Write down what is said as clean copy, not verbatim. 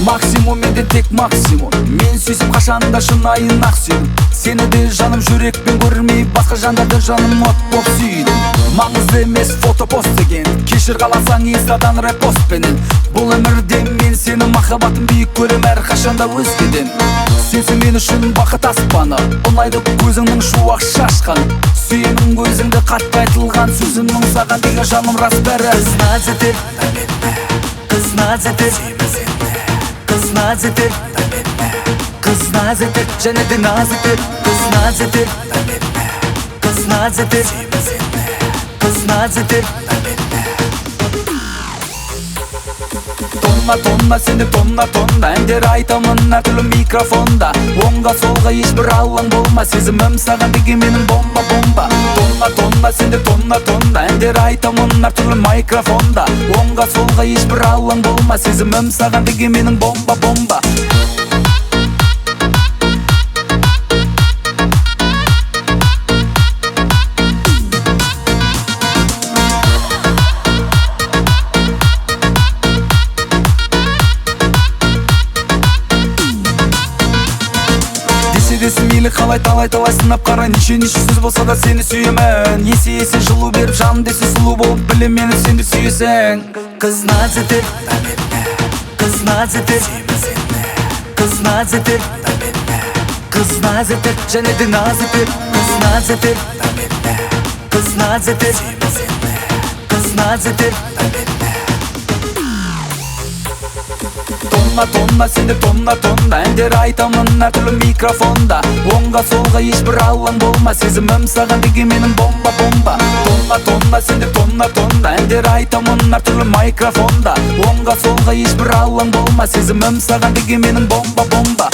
Максимум менде тек максимум. Мен сүйсем кашанда шынайын ак сүйдүм. Сени де жаным жүрекпен көрмей, башка жандарды жаным от боп сүйдүм. Маңызды эмес фото пост деген, кешир кааласаң инстадан репост менен. Бул өмүрдө мен сени махаббатым бийик көрөм ар кашанда өзгеден. Сенсиң мен үчүн бакыт аспаны, оңайдык көзүңнүн шуак шашкан. Сүйөнүң көзүңдө катты айтылган сөзүмнүң саган деген жаным рас бәрі. Кыз назетер, кыз назетер, kız nazetir, kız nazetir, және де назетер, kız nazetir, kız nazetir, kız nazetir. Тонна тонна сенде тонна тонна әндер айтамын әр түрлі микрофонда. Оңға солға ешбір алаң болма, сезімім саған деген менің бомба бомба. Тонна тонна сенде тонна тонна әндер айтамын әр түрлі микрофонда. Оңға солға ешбір алаң болма, сезімім саған деген менің бомба бомба. Мейлі қалай талай сынап қара, неше сөз болса да сені сүйемін. Есе жылу беріп жаным десе сұлу болып біле мені сенде сүйесің. Кыз назетер, кыз назетер, кыз назетер, кыз назетер, және де назетер, кыз назетер, кыз назетер, кыз назетер. Тонна тонна сенде тонна тонна әндер айтамын әр түрлі микрофонда. Оңға солға ешбір алаң болма, сезімім саған деген менің бомба бомба. Тонна тонна сенде тонна тонна әндер айтамын әр түрлі микрофонда. Оңға солға ешбір алаң болма, сезімім саған деген менің бомба бомба.